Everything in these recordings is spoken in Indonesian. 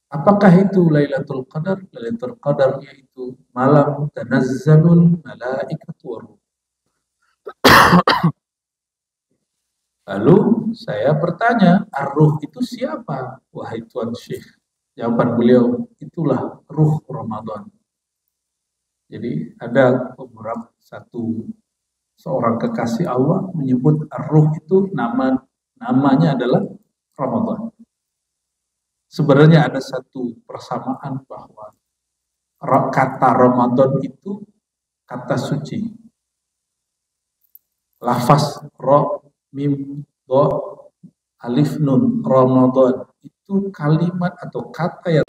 Apakah itu Lailatul Qadar? Lailatul Qadar yaitu malam tanazzalul malaikatu waruh. Lalu saya bertanya, ar-ruh itu siapa? Wahai Tuan Syekh. Jawaban beliau, itulah ruh Ramadan. Jadi ada beberapa seorang kekasih Allah menyebut ar-ruh itu namanya adalah Ramadan. Sebenarnya ada satu persamaan bahwa kata Ramadan itu kata suci. Lafaz ro, mim, do, alif, nun, Ramadan itu kalimat atau kata yang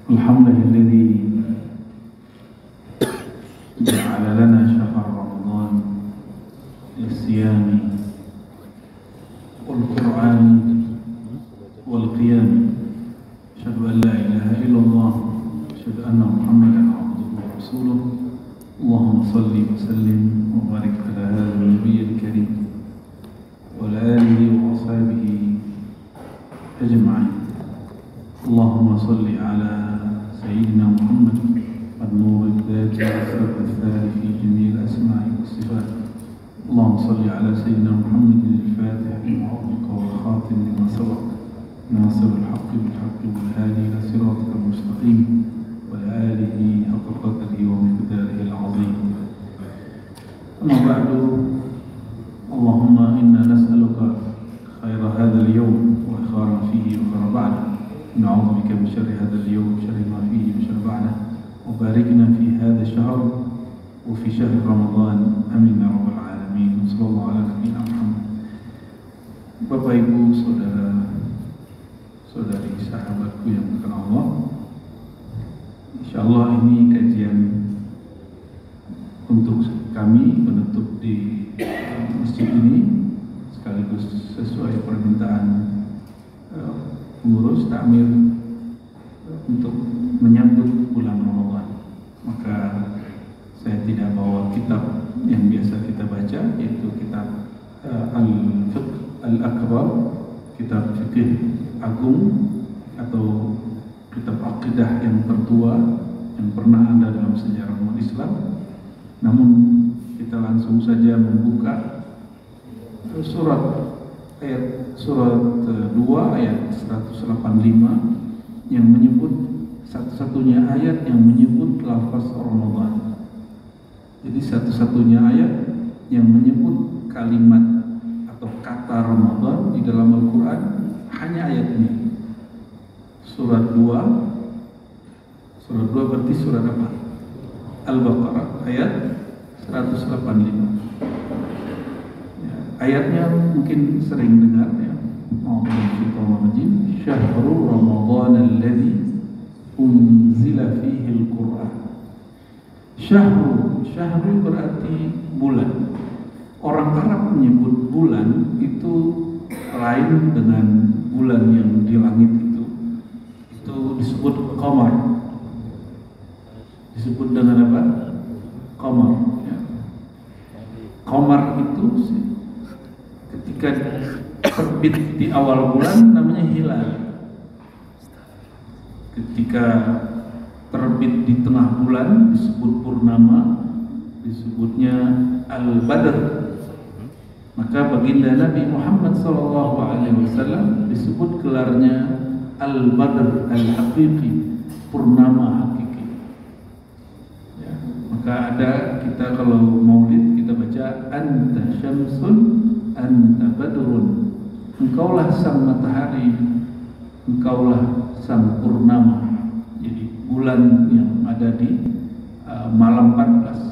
Alhamdulillah ja'ala lana syahr Ramadan lissiyami wal Qur'an wal qiyam. Asyhadu an la ilaha illallah wa asyhadu anna Muhammadan abduhu wa rasuluh. Allahumma salli wa sallim wa barik ala hadzal nabiyyil karim wa ala alihi wa ashabihi ajma'in. Allahumma salli ala سيدنا محمد النور الذاتي والسر الثاني في جميع الأسماء والصفات. اللهم صل على سيدنا محمد الفاتح لما أغلق والخاتم لما سبق ناصر الحق بالحق والهادي إلى صراطك المستقيم وعلى آله حق قدره ومقداره العظيم. أما بعد، اللهم إنا نسألك خير هذا اليوم وخير فيه وخير بعده. نعوذ بك من شر هذا اليوم وشر ما فيه وشر بعده، وباركنا في هذا الشهر وفي شهر رمضان، آمين يا رب العالمين. صلى الله على نبينا Muhammad. Bapak Ibu, saudara-saudari sahabatku yang dikenal Allah, insyaallah ini kajian untuk kami penutup di masjid ini, sekaligus sesuai permintaan pengurus takmir untuk menyambut bulan Ramadan. Maka saya tidak bawa kitab yang biasa kita baca, yaitu kitab Al-Fiqh Al-Akbar, kitab fikih agung atau kitab akidah yang tertua yang pernah ada dalam sejarah umat Islam. Namun kita langsung saja membuka surat 2 ayat 185 yang menyebut satu-satunya ayat yang menyebut lafaz Ramadan. Jadi satu-satunya ayat yang menyebut kalimat atau kata Ramadan di dalam Al-Quran hanya ayat ini. Surat 2 berarti surat apa? Al-Baqarah ayat 185. Ayatnya mungkin sering dengar ya. Syahrul Ramadan alladzi unzila fihi al-Qur'an. Syahru berarti bulan. Orang Arab menyebut bulan itu lain dengan bulan yang di langit itu. Itu disebut qamar. Disebut dengan apa? Qamar ya. Qamar itu ketika terbit di awal bulan namanya hilal. Ketika terbit di tengah bulan disebut purnama, disebutnya al-badr. Maka baginda Nabi Muhammad SAW disebut gelarnya al-badr al-haqiqi, purnama hakiki ya. Maka ada kita kalau maulid kita baca anta syamsun anta badrun, engkaulah sang matahari, engkaulah sang purnama. Jadi bulan yang ada di malam 14.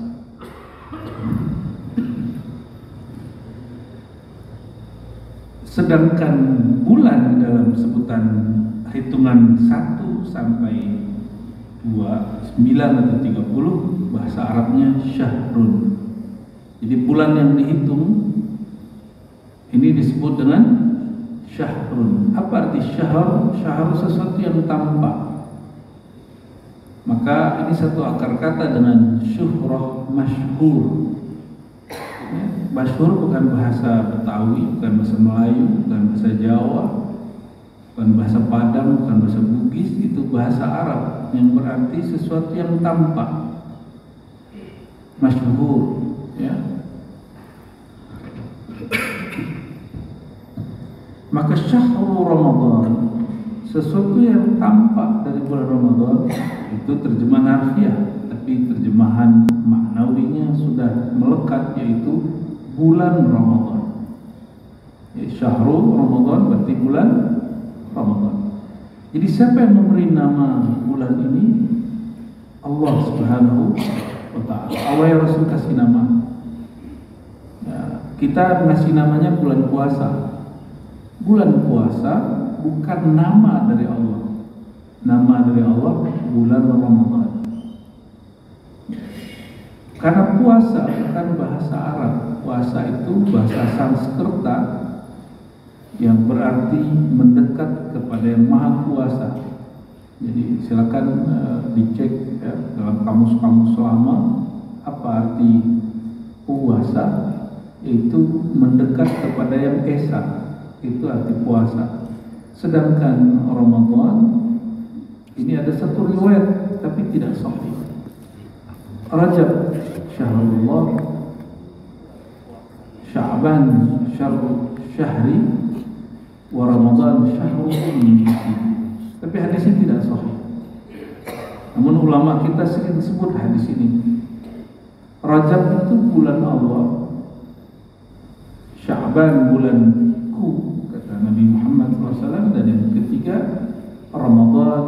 Sedangkan bulan dalam sebutan hitungan 1 sampai 2, 9 atau 30 bahasa Arabnya syahrun. Jadi bulan yang dihitung ini disebut dengan syahrun. Apa arti syahr? Syahr sesuatu yang tampak. Maka ini satu akar kata dengan syuhrah, masyhur. Ya, masyhur bukan bahasa Betawi, bukan bahasa Melayu, bukan bahasa Jawa, bukan bahasa Padang, bukan bahasa Bugis, itu bahasa Arab yang berarti sesuatu yang tampak. Masyhur, ya. Maka syahrul Ramadan, sesuatu yang tampak dari bulan Ramadan, itu terjemahan harfiah, tapi terjemahan maknawinya sudah melekat, yaitu bulan Ramadan. Ya, syahrul Ramadan berarti bulan Ramadan. Jadi siapa yang memberi nama bulan ini? Allah Subhanahu wa ta'ala. Allah yang Rasul kasih nama. Ya, kita ngasih namanya bulan puasa. Bulan puasa bukan nama dari Allah. Nama dari Allah bulan Ramadan. Karena puasa bukan bahasa Arab. Puasa itu bahasa Sanskerta yang berarti mendekat kepada yang Maha Kuasa. Jadi silakan dicek ya, dalam kamus-kamus lama apa arti puasa, yaitu mendekat kepada yang esa. Itu arti puasa. Sedangkan Ramadan ini ada satu riwayat tapi tidak sahih. Rajab syahrullah, Sya'ban syahri, wa Ramadan syahrul ummi. Tapi hadis ini tidak sahih. Namun ulama kita sering sebut hadis ini. Rajab itu bulan Allah, Sya'ban bulanku, kata Nabi Muhammad SAW. Dan yang ketiga, Ramadan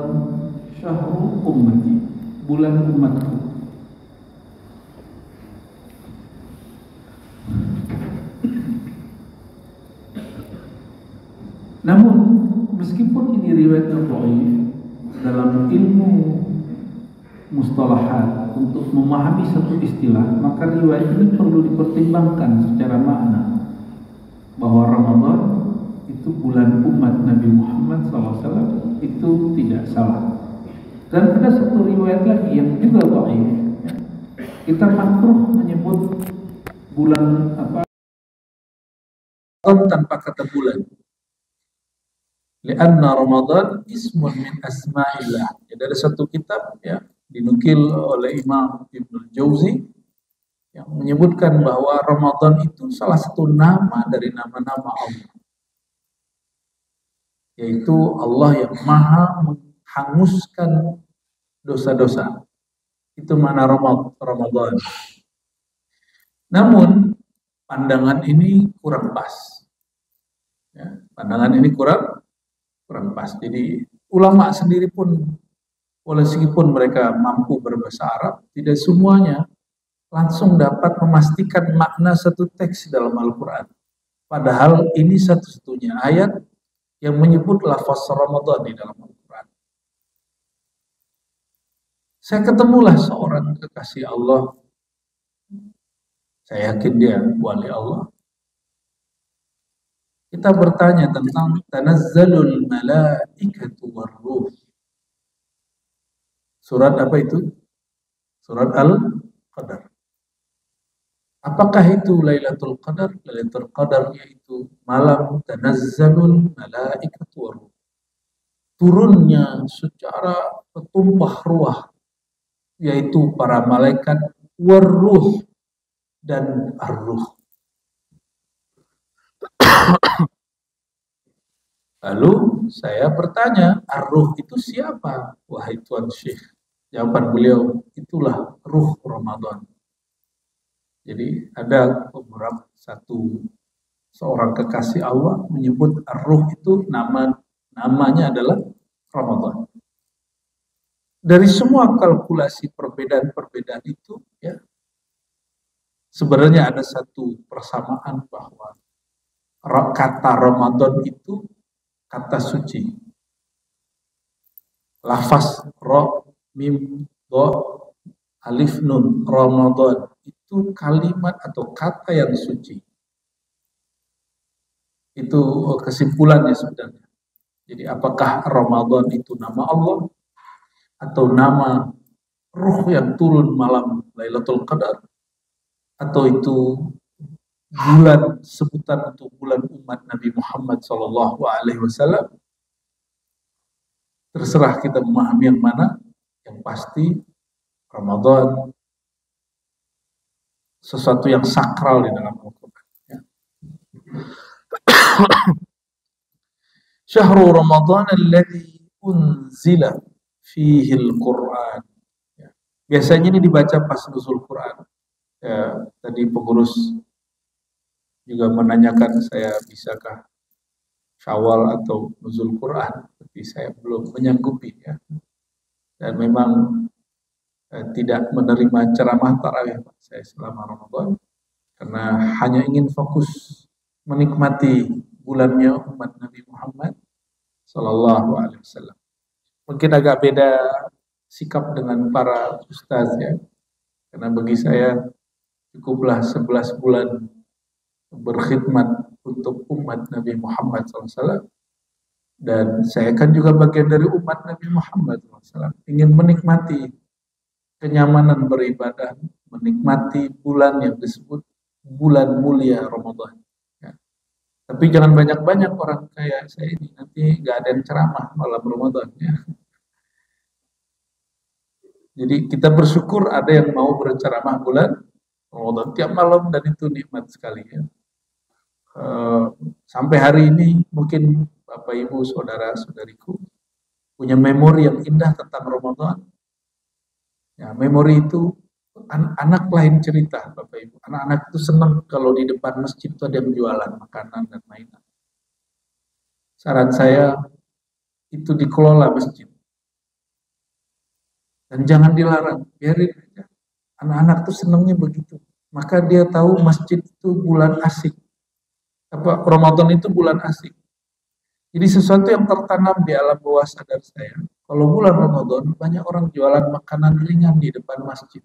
syahrul ummati, bulan umatku. Namun meskipun ini riwayat dhaif, dalam ilmu mustalahat untuk memahami satu istilah, maka riwayat ini perlu dipertimbangkan secara makna, bahwa Ramadan itu bulan umat Nabi Muhammad SAW, itu tidak salah. Dan ada satu riwayat lagi yang juga dhaif. Kita makruh menyebut bulan apa tanpa kata bulan. Lianna Ramadan ismun min asma'illah. Jadi ada satu kitab ya dinukil oleh Imam Ibnu Jauzi yang menyebutkan bahwa Ramadan itu salah satu nama dari nama-nama Allah. Yaitu Allah yang maha menghanguskan dosa-dosa. Itu makna Ramadan. Namun pandangan ini kurang pas. Ya, pandangan ini kurang pas. Jadi ulama sendiri pun, meskipun mereka mampu berbahasa Arab, tidak semuanya langsung dapat memastikan makna satu teks dalam Al-Quran. Padahal ini satu-satunya ayat yang menyebut lafaz Ramadan di dalam Al-Quran. Saya ketemulah seorang kekasih Allah. Saya yakin dia wali Allah. Kita bertanya tentang tanazzalul malaikatu warruh. Surat apa itu? Surat Al-Qadar. Apakah itu Lailatul Qadar? Lailatul Qadar yaitu malam tanazzalul malaikatu warruh. Turunnya secara bertumpah ruah, yaitu para malaikat warruh dan ar-ruh. Lalu saya bertanya, ar-ruh itu siapa? Wahai Tuan Syekh. Jawaban beliau, itulah ruh Ramadan. Jadi ada beberapa seorang kekasih Allah menyebut ar-ruh itu namanya adalah Ramadan. Dari semua kalkulasi perbedaan-perbedaan itu, ya, sebenarnya ada satu persamaan bahwa kata Ramadan itu kata suci. Lafaz ra, mim, dha, alif, nun, Ramadan itu kalimat atau kata yang suci. Itu kesimpulannya sebenarnya. Jadi apakah Ramadan itu nama Allah atau nama ruh yang turun malam Lailatul Qadar, atau itu bulan sebutan untuk bulan umat Nabi Muhammad SAW, terserah kita memahami yang mana. Yang pasti Ramadan sesuatu yang sakral di dalam Al-Quran. Ya. Syahrul Ramadan alladzi unzila fihi al-Quran. Ya. Biasanya ini dibaca pas nuzul Quran. Ya, tadi pengurus juga menanyakan saya bisakah Syawal atau nuzul Quran, tapi saya belum menyanggupi ya. Dan memang tidak menerima ceramah tarawih saya selama Ramadan karena hanya ingin fokus menikmati bulannya umat Nabi Muhammad Sallallahu Alaihi Wasallam. Mungkin agak beda sikap dengan para ustaz ya, karena bagi saya cukuplah 11 bulan berkhidmat untuk umat Nabi Muhammad SAW, dan saya kan juga bagian dari umat Nabi Muhammad SAW, ingin menikmati kenyamanan beribadah, menikmati bulan yang disebut bulan mulia Ramadan. Ya. Tapi jangan banyak-banyak orang kayak saya ini, nanti nggak ada yang ceramah malam Ramadan. Ya. Jadi kita bersyukur ada yang mau berceramah bulan Ramadan tiap malam, dan itu nikmat sekali. Ya. Sampai hari ini mungkin Bapak Ibu saudara-saudariku punya memori yang indah tentang Ramadan. Ya, memori itu anak lain cerita, Bapak Ibu. Anak-anak itu senang kalau di depan masjid itu ada yang jualan makanan dan mainan. Saran saya itu dikelola masjid. Dan jangan dilarang, biarin aja. Anak-anak itu senangnya begitu. Maka dia tahu masjid itu bulan asik. Ramadan itu bulan asik. Jadi sesuatu yang tertanam di alam bawah sadar saya. Kalau bulan Ramadan, banyak orang jualan makanan ringan di depan masjid.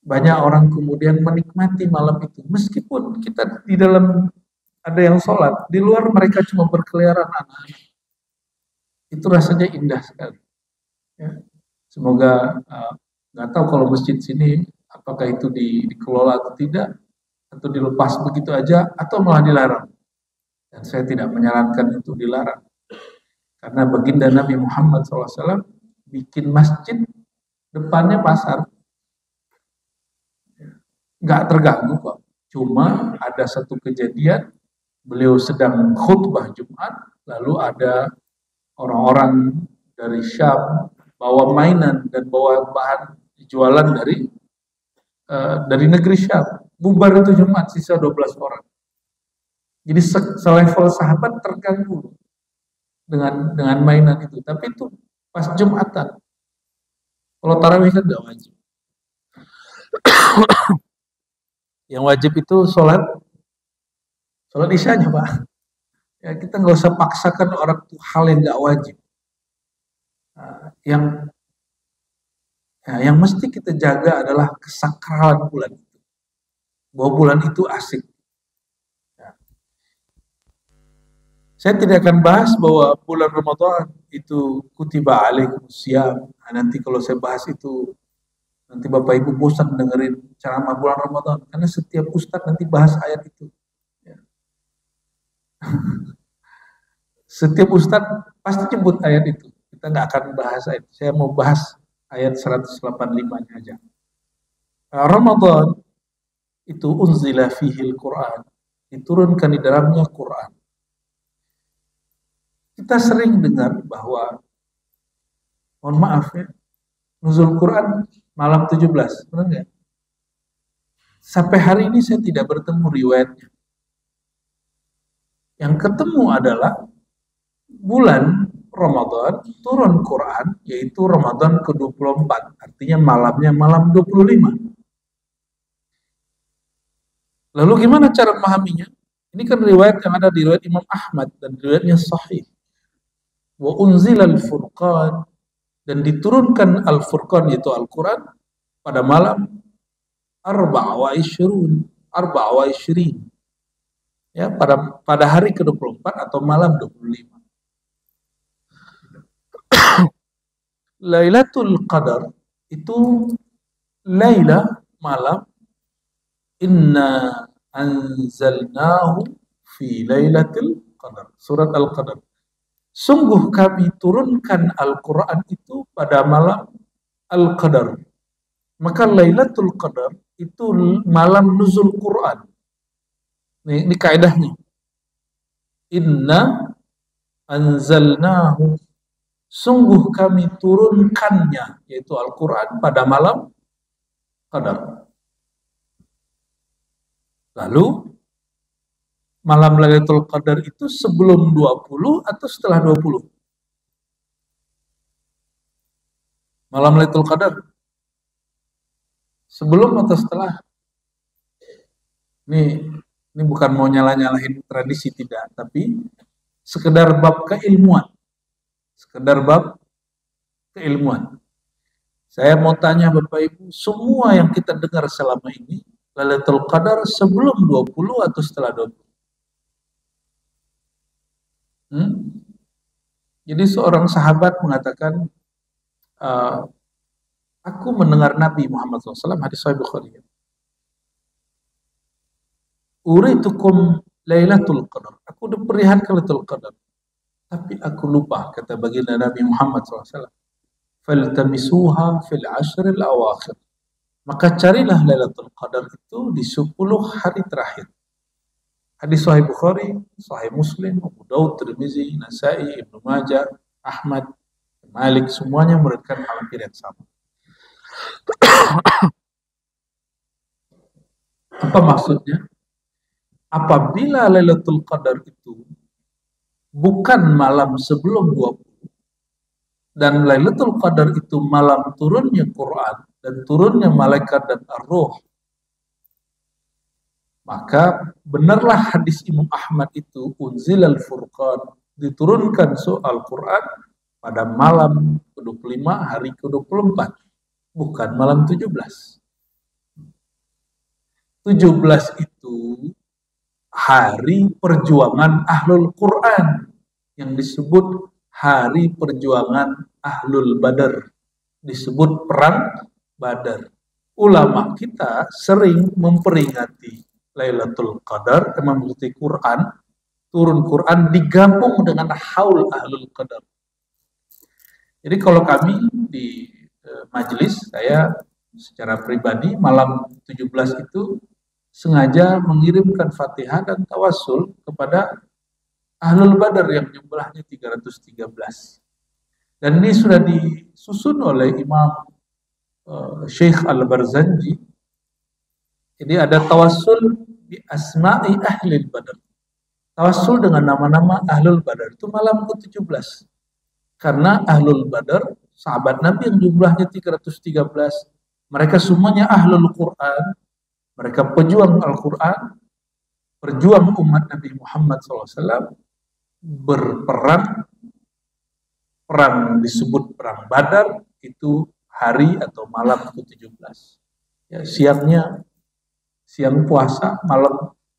Banyak orang kemudian menikmati malam itu. Meskipun kita di dalam ada yang sholat, di luar mereka cuma berkeliaran anak-anak. Itu rasanya indah sekali. Ya. Semoga, nggak tahu kalau masjid sini, apakah itu dikelola atau tidak, atau dilepas begitu aja, atau malah dilarang. Dan saya tidak menyarankan itu dilarang. Karena baginda Nabi Muhammad SAW bikin masjid depannya pasar. Nggak terganggu kok. Cuma ada satu kejadian, beliau sedang khutbah Jumat, lalu ada orang-orang dari Syam bawa mainan dan bawa bahan jualan dari negeri Syam. Bubar itu Jumat, sisa 12 orang. Jadi selevel sahabat terganggu dengan mainan itu. Tapi itu pas Jumatan. Kalau tarawih kan nggak wajib. Yang wajib itu sholat isyanya, Pak. Ya, kita nggak usah paksakan orang itu hal yang nggak wajib. Yang mesti kita jaga adalah kesakralan bulan itu. Bahwa bulan itu asik. Saya tidak akan bahas bahwa bulan Ramadan itu kutiba alaikumusiyam. Nanti kalau saya bahas itu, nanti Bapak Ibu bosan dengerin ceramah bulan Ramadan. Karena setiap ustadz nanti bahas ayat itu. Ya. Setiap ustadz pasti nyebut ayat itu. Kita nggak akan bahas ayat itu. Saya mau bahas ayat 185-nya aja. Ramadan itu unzila fihil Quran. Diturunkan di dalamnya Quran. Kita sering dengar bahwa, mohon maaf ya, nuzul Quran malam 17, benar nggak? Sampai hari ini saya tidak bertemu riwayatnya. Yang ketemu adalah bulan Ramadan turun Quran, yaitu Ramadan ke-24, artinya malamnya malam 25. Lalu gimana cara memahaminya? Ini kan riwayat yang ada di riwayat Imam Ahmad dan riwayatnya sahih. Wa unzila al-furqan, dan diturunkan al-furqan yaitu Al-Quran pada malam 24, ya, pada hari ke-24 atau malam 25. Lailatul Qadar itu laila malam, inna anzalnahu fi lailatul qadar. Surat Al-Qadar. Sungguh kami turunkan Al-Quran itu pada malam Al-Qadar. Maka Lailatul Qadar itu malam nuzul Quran. Ini kaidahnya. Inna anzalnahu, sungguh kami turunkannya, yaitu Al-Quran pada malam Qadar. Lalu malam Lailatul Qadar itu sebelum 20 atau setelah 20? Malam Lailatul Qadar sebelum atau setelah? Ini bukan mau nyala-nyalahin tradisi, tidak, tapi sekedar bab keilmuan. Sekedar bab keilmuan. Saya mau tanya Bapak Ibu, semua yang kita dengar selama ini, Lailatul Qadar sebelum 20 atau setelah 20? Jadi seorang sahabat mengatakan, aku mendengar Nabi Muhammad SAW, hadis Sahih Bukhari, uritukum Lailatul Qadar, aku diperlihatkan Lailatul Qadar, tapi aku lupa, kata baginda Nabi Muhammad SAW, faltamisuha fil ashril awakhir, maka carilah Lailatul Qadar itu di 10 hari terakhir. Hadis Sahih Bukhari, Sahih Muslim, Abu Daud, Tirmizi, Nasai, Ibnu Majah, Ahmad, Malik, semuanya meriwayatkan hampir yang sama. Apa maksudnya? Apabila Lailatul Qadar itu bukan malam sebelum 20, dan Lailatul Qadar itu malam turunnya Quran dan turunnya malaikat dan ar-ruh, maka benarlah hadis Imam Ahmad itu, unzilal furqan, diturunkan soal Quran pada malam ke-25 hari ke-24, bukan malam 17. 17 itu hari perjuangan Ahlul Quran, yang disebut hari perjuangan Ahlul Badar, disebut perang Badar. Ulama kita sering memperingati Lailatul Qadar, mengikuti Quran, turun Quran digabung dengan haul Ahlul Qadar. Jadi kalau kami di majelis, saya secara pribadi malam 17 itu sengaja mengirimkan Fatihah dan tawassul kepada Ahlul Badar yang jumlahnya 313. Dan ini sudah disusun oleh Imam Syekh Al-Barzanji. Jadi ada tawassul bi asma'i Ahlul Badar. Tawassul dengan nama-nama Ahlul Badar itu malam ke-17. Karena Ahlul Badar, sahabat Nabi yang jumlahnya 313, mereka semuanya Ahlul Quran, mereka pejuang Al-Quran, berjuang umat Nabi Muhammad SAW, berperang, perang disebut perang Badar, itu hari atau malam ke-17. Ya, siang puasa,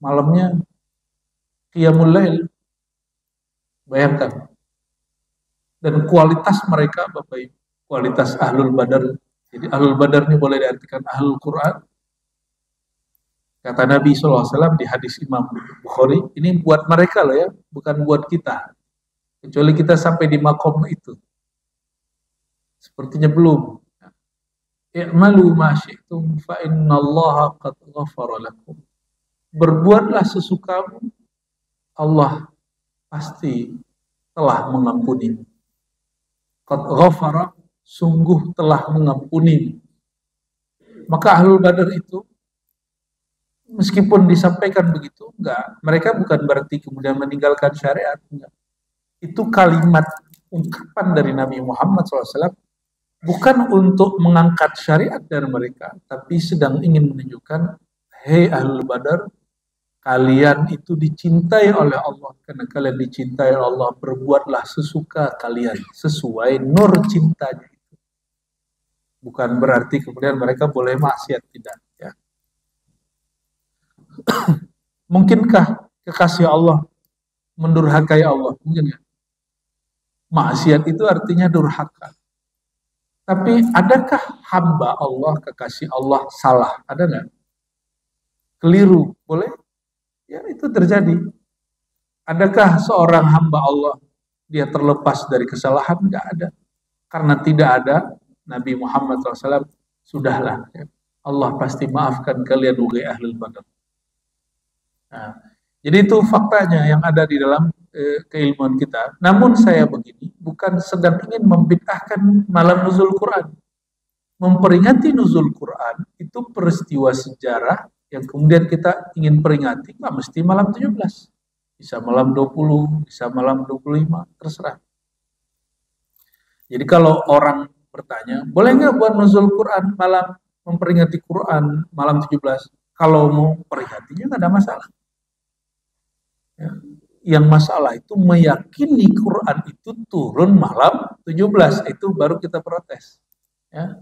malamnya qiyamul lail. Bayangkan. Dan kualitas mereka, Bapak Ibu, kualitas Ahlul Badar. Jadi Ahlul Badar ini boleh diartikan Ahlul Quran. Kata Nabi SAW di hadis Imam Bukhari, ini buat mereka loh ya, bukan buat kita. Kecuali kita sampai di makom itu. Sepertinya belum. I'malu ma syi'tum fa innallaha qad ghafara lakum. Berbuatlah sesukamu, Allah pasti telah mengampuni. Qad ghafara, sungguh telah mengampuni. Maka Ahlul Badar itu, meskipun disampaikan begitu, enggak, mereka bukan berarti kemudian meninggalkan syariat, enggak. Itu kalimat ungkapan dari Nabi Muhammad SAW, bukan untuk mengangkat syariat dari mereka, tapi sedang ingin menunjukkan, hei Ahlul Badar, kalian itu dicintai oleh Allah. Karena kalian dicintai oleh Allah, berbuatlah sesuka kalian, sesuai nur cintanya itu. Bukan berarti kemudian mereka boleh maksiat, tidak. Ya. Mungkinkah kekasih Allah mendurhakai Allah? Mungkin ya. Maksiat itu artinya durhaka. Tapi adakah hamba Allah, kekasih Allah salah? Ada nggak? Keliru, boleh? Ya itu terjadi. Adakah seorang hamba Allah dia terlepas dari kesalahan? Nggak ada. Karena tidak ada Nabi Muhammad SAW, sudahlah. Ya. Allah pasti maafkan kalian wahai ahlul badar. Nah, jadi itu faktanya yang ada di dalam keilmuan kita. Namun saya begini, bukan sedang ingin membid'ahkan malam nuzul Quran. Memperingati nuzul Quran itu peristiwa sejarah yang kemudian kita ingin peringati, nggak mesti malam 17. Bisa malam 20, bisa malam 25, terserah. Jadi kalau orang bertanya, boleh nggak buat nuzul Quran malam, memperingati Quran malam 17? Kalau mau peringatinya nggak ada masalah. Ya. Yang masalah itu meyakini Quran itu turun malam 17, itu baru kita protes. Ya.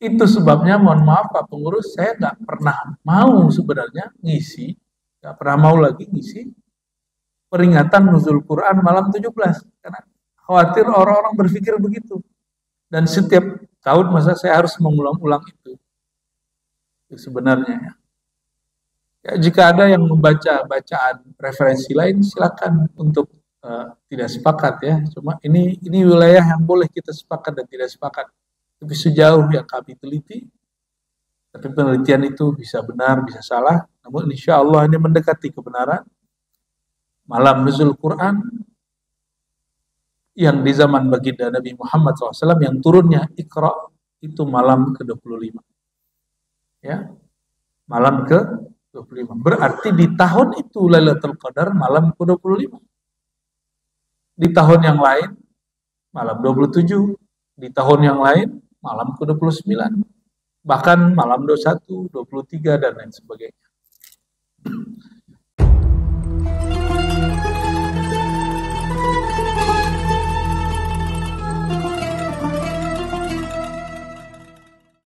Itu sebabnya, mohon maaf Pak Pengurus, saya nggak pernah mau sebenarnya ngisi, nggak pernah mau lagi ngisi peringatan nuzul Quran malam 17, karena khawatir orang-orang berpikir begitu. Dan setiap tahun masa saya harus mengulang-ulang itu sebenarnya. Ya. Ya, jika ada yang membaca bacaan referensi lain, silakan untuk tidak sepakat ya. Cuma ini wilayah yang boleh kita sepakat dan tidak sepakat. Tapi sejauh yang kami teliti, tapi penelitian itu bisa benar, bisa salah. Namun insya Allah ini mendekati kebenaran. Malam nuzul Quran yang di zaman baginda Nabi Muhammad SAW yang turunnya Iqra itu malam ke-25. Ya, malam ke-25. Berarti di tahun itu Lailatul Qadar malam ke-25. Di tahun yang lain malam 27. Di tahun yang lain malam ke-29. Bahkan malam 21, 23 dan lain sebagainya.